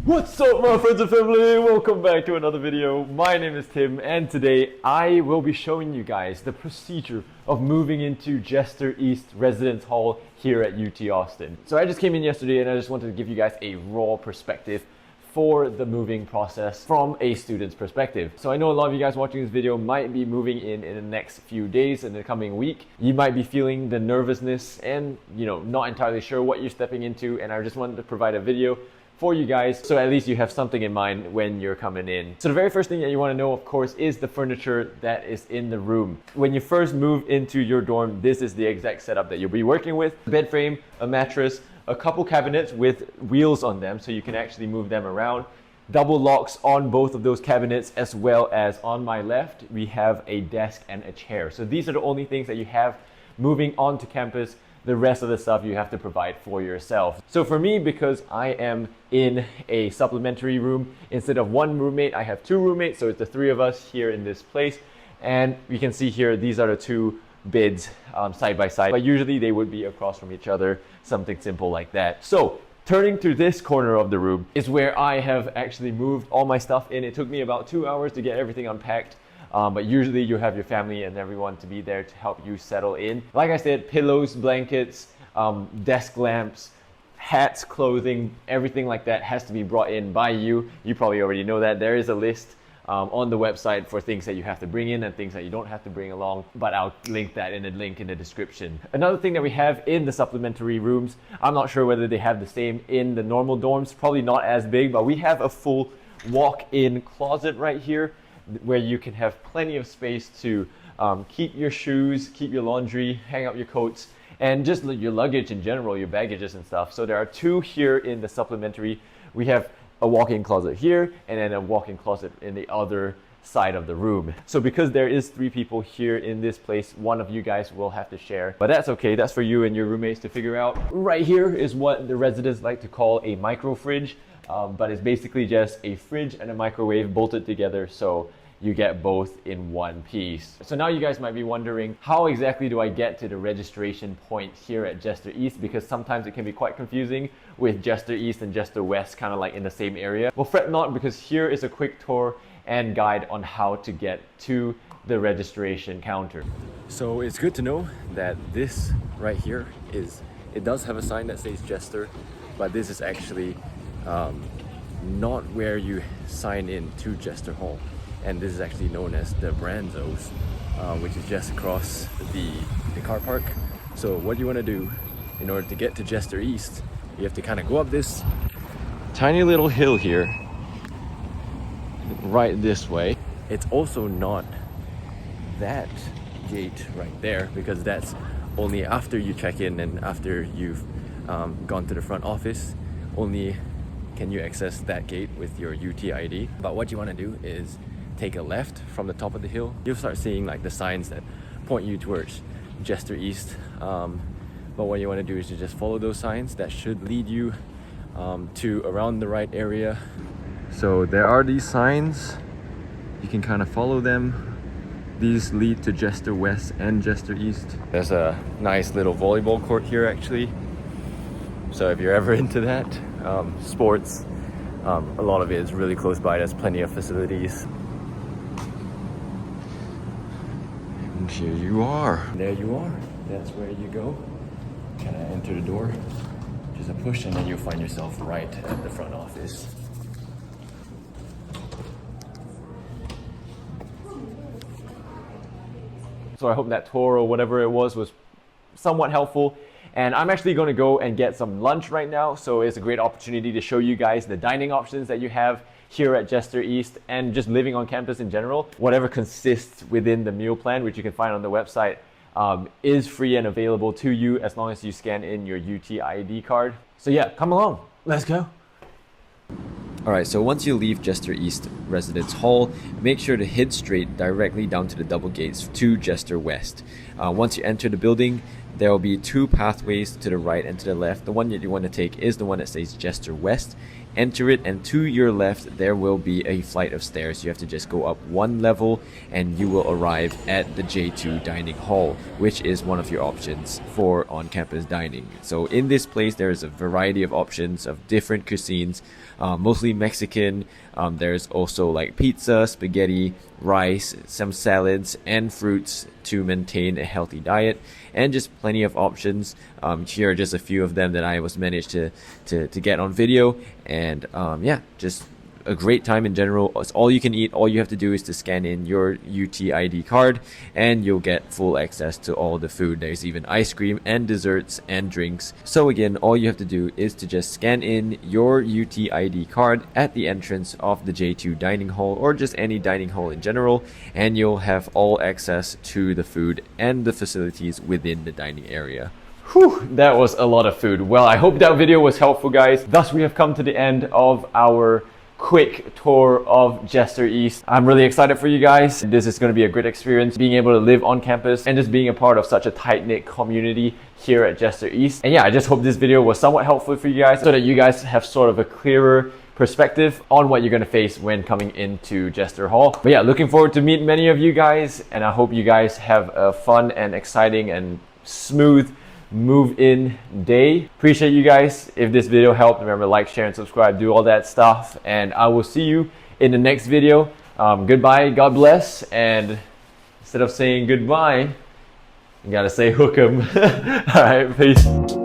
What's up, my friends and family? Welcome back to another video. My name is Tim, and today I will be showing you guys the procedure of moving into Jester East Residence Hall here at UT Austin. So I just came in yesterday and I just wanted to give you guys a raw perspective for the moving process from a student's perspective. So I know a lot of you guys watching this video might be moving in the next few days, in the coming week. You might be feeling the nervousness and not entirely sure what you're stepping into, and I just wanted to provide a video for you guys, so at least you have something in mind when you're coming in. So the very first thing that you want to know, of course, is the furniture that is in the room. When you first move into your dorm, this is the exact setup that you'll be working with. A bed frame, a mattress, a couple cabinets with wheels on them so you can actually move them around. Double locks on both of those cabinets, as well as on my left, we have a desk and a chair. So these are the only things that you have moving onto campus. The rest of the stuff you have to provide for yourself. So for me, because I am in a supplementary room, instead of one roommate, I have two roommates. So it's the three of us here in this place. And you can see here, these are the two beds side by side, but usually they would be across from each other, something simple like that. So turning to this corner of the room is where I have actually moved all my stuff in. It took me about 2 hours to get everything unpacked. But usually you have your family and everyone to be there to help you settle in. Like I said, pillows, blankets, desk lamps, hats, clothing, everything like that has to be brought in by you. You probably already know that. There is a list on the website for things that you have to bring in and things that you don't have to bring along, but I'll link that in the link in the description. Another thing that we have in the supplementary rooms, I'm not sure whether they have the same in the normal dorms, probably not as big, but we have a full walk-in closet right here, where you can have plenty of space to keep your shoes, keep your laundry, hang up your coats, and just your luggage in general, your baggages and stuff. So there are two here in the supplementary. We have a walk-in closet here and then a walk-in closet in the other side of the room. So because there is 3 people here in this place, one of you guys will have to share, but that's okay. That's for you and your roommates to figure out. Right here is what the residents like to call a micro fridge, but it's basically just a fridge and a microwave bolted together, so you get both in one piece. So now you guys might be wondering, how exactly do I get to the registration point here at Jester East? Because sometimes it can be quite confusing with Jester East and Jester West kind of like in the same area. Well, fret not, because here is a quick tour and guide on how to get to the registration counter. So it's good to know that this right here it does have a sign that says Jester, but this is actually not where you sign in to Jester Hall. And this is actually known as the Branzos, which is just across the car park. So what you want to do in order to get to Jester East, you have to kind of go up this tiny little hill here, right this way. It's also not that gate right there, because that's only after you check in and after you've gone to the front office. Only can you access that gate with your UT ID. But what you want to do is take a left from the top of the hill. You'll start seeing like the signs that point you towards Jester East. But what you want to do is to just follow those signs. That should lead you to around the right area. So there are these signs. You can kind of follow them. These lead to Jester West and Jester East. There's a nice little volleyball court here actually. So if you're ever into that, sports, a lot of it is really close by. There's plenty of facilities. And here you are. There you are. That's where you go. Kind of enter the door, just a push, and then you'll find yourself right at the front office. So I hope that tour or whatever it was somewhat helpful. And I'm actually going to go and get some lunch right now, so it's a great opportunity to show you guys the dining options that you have here at Jester East and just living on campus in general. Whatever consists within the meal plan, which you can find on the website, is free and available to you as long as you scan in your UT ID card. So yeah, come along, let's go. Alright, so once you leave Jester East Residence Hall, make sure to head straight directly down to the double gates to Jester West. Once you enter the building, there will be two pathways to the right and to the left. The one that you want to take is the one that says Jester West. Enter it, and to your left there will be a flight of stairs. You have to just go up one level and you will arrive at the J2 dining hall, which is one of your options for on-campus dining. So in this place there is a variety of options of different cuisines, mostly Mexican. There's also like pizza, spaghetti, rice, some salads and fruits to maintain a healthy diet, and just plenty of options. Here are just a few of them that I was managed to get on video, and yeah, just a great time in general. It's all you can eat. All you have to do is to scan in your UTID card and you'll get full access to all the food. There's even ice cream and desserts and drinks. So again, all you have to do is to just scan in your UTID card at the entrance of the J2 dining hall, or just any dining hall in general, and you'll have all access to the food and the facilities within the dining area. Whew, that was a lot of food. Well, I hope that video was helpful, guys. Thus, we have come to the end of our quick tour of Jester East. I'm really excited for you guys. This is going to be a great experience, being able to live on campus and just being a part of such a tight-knit community here at Jester East. And yeah, I just hope this video was somewhat helpful for you guys, so that you guys have sort of a clearer perspective on what you're going to face when coming into Jester Hall. But yeah, looking forward to meet many of you guys, and I hope you guys have a fun and exciting and smooth move-in day. Appreciate you guys. If this video helped, remember, like, share, and subscribe. Do all that stuff, and I will see you in the next video. Goodbye, God bless, and instead of saying goodbye, you gotta say hook 'em. All right, peace.